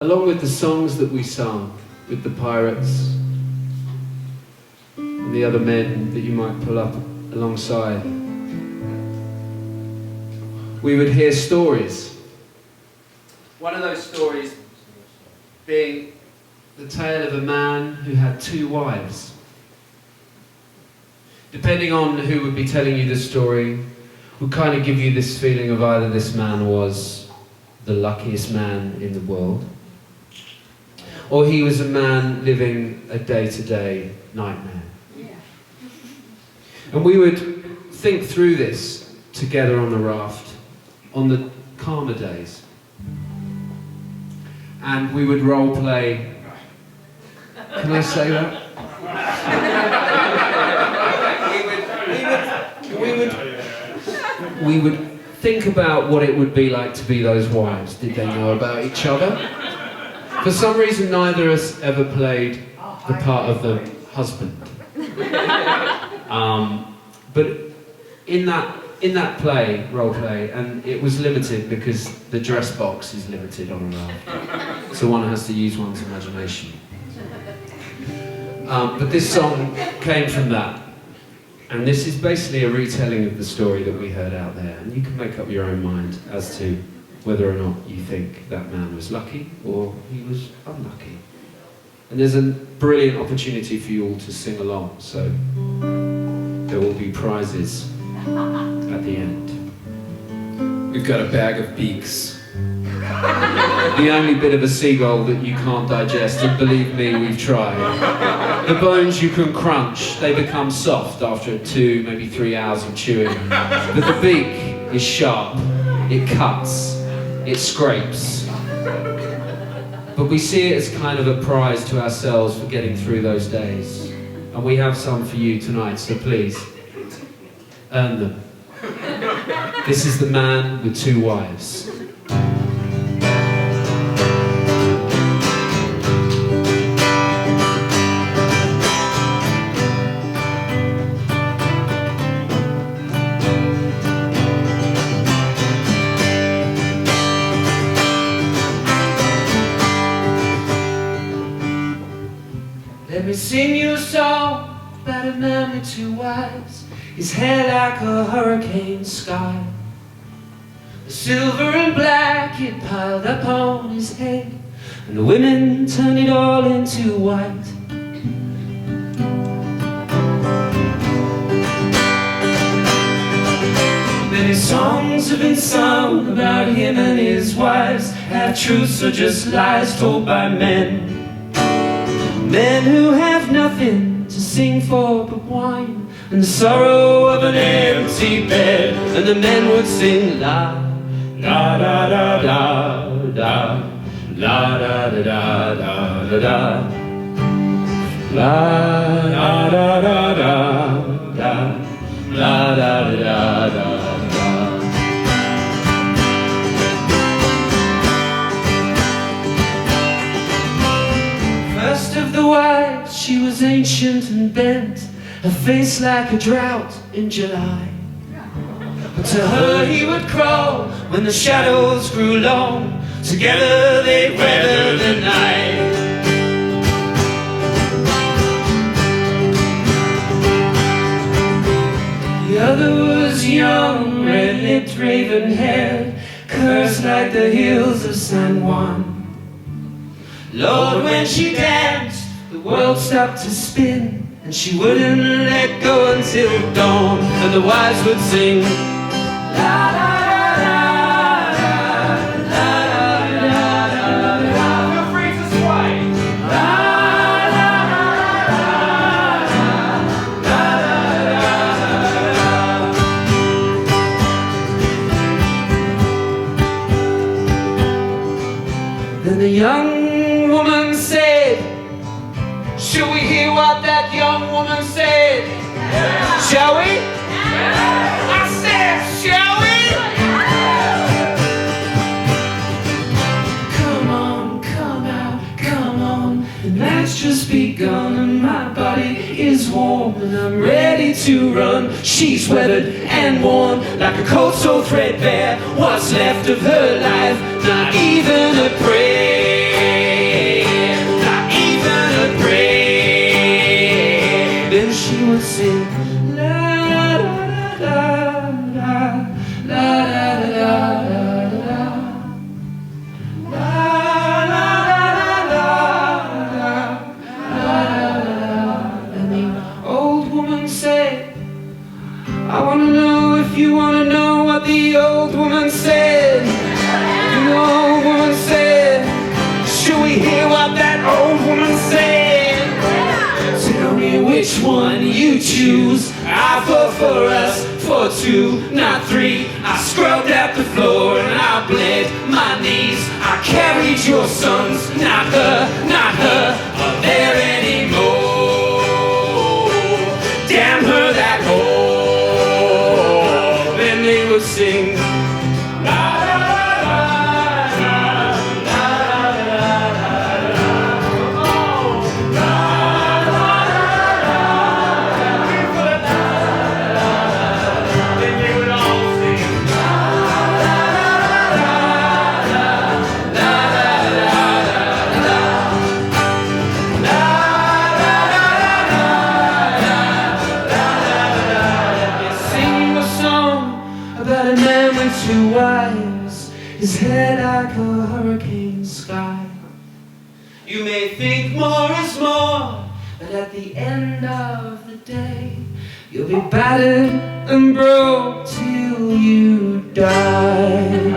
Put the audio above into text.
Along with the songs that we sung with the pirates and the other men that you might pull up alongside, we would hear stories. One of those stories being the tale of a man who had two wives. Depending on who would be telling you the story, would kind of give you this feeling of either this man was the luckiest man in the world, or he was a man living a day-to-day nightmare. Yeah. And we would think through this together on the raft on the calmer days. And we would role play. Can I say that? we would think about what it would be like to be those wives. Did they know about each other? For some reason, neither of us ever played the part of the husband. But in that play, role play, and it was limited because the dress box is limited on a raft, so one has to use one's imagination. But this song came from that, and this is basically a retelling of the story that we heard out there, and you can make up your own mind as to whether or not you think that man was lucky or he was unlucky. And there's a brilliant opportunity for you all to sing along, so there will be prizes at the end. We've got a bag of beaks. The only bit of a seagull that you can't digest, and believe me, we've tried. The bones you can crunch, they become soft after 2, maybe 3 hours of chewing. But the beak is sharp, it cuts, it scrapes. But we see it as kind of a prize to ourselves for getting through those days. And we have some for you tonight, so please, earn them. This is the man with two wives. Let me sing you a song about a man with two wives. His hair like a hurricane sky, the silver and black it piled up on his head, and the women turned it all into white. Many songs have been sung about him and his wives, half truths or just lies told by men. Men who have nothing to sing for but wine and the sorrow of an empty bed. And the men would sing la da da da da da la da da da da da da la da da da da da la da da da da. First of the wives, she was ancient and bent, her face like a drought in July. But to her he would crawl when the shadows grew long. Together they'd weather the night. The other was young, red-lipped, raven-haired, cursed like the hills of San Juan. Lord, when she danced, the world stopped to spin, and she wouldn't let go until dawn. And the wives would sing la la la la la la la la. Feel free to sway. La la la la la la la. Then the young woman said, shall we hear what that young woman said? Yeah. Shall we? Yeah. I said, shall we? Yeah. Come on, come out, come on. The night's just begun and my body is warm and I'm ready to run. She's weathered and worn like a coat so threadbare. What's left of her life, not even a prayer. would sing la da da da la da da da da la la la la la. And the old woman said, I wanna know if you wanna know what the old woman said. The old woman said, should we hear what that old woman said? Tell me which one you choose. I vote for us, for 2, not 3. I scrubbed at the floor and I bled my knees. I carried your sons, not her, are there anymore. Damn her, that whore. Then they would sing la la la la la la la la la la. Then they would all sing la la la la la la la la la. Sing a song about a man with 2 wives, his head like a hurricane sky. You may think more is more, but at the end of the day, you'll be battered and broke till you die.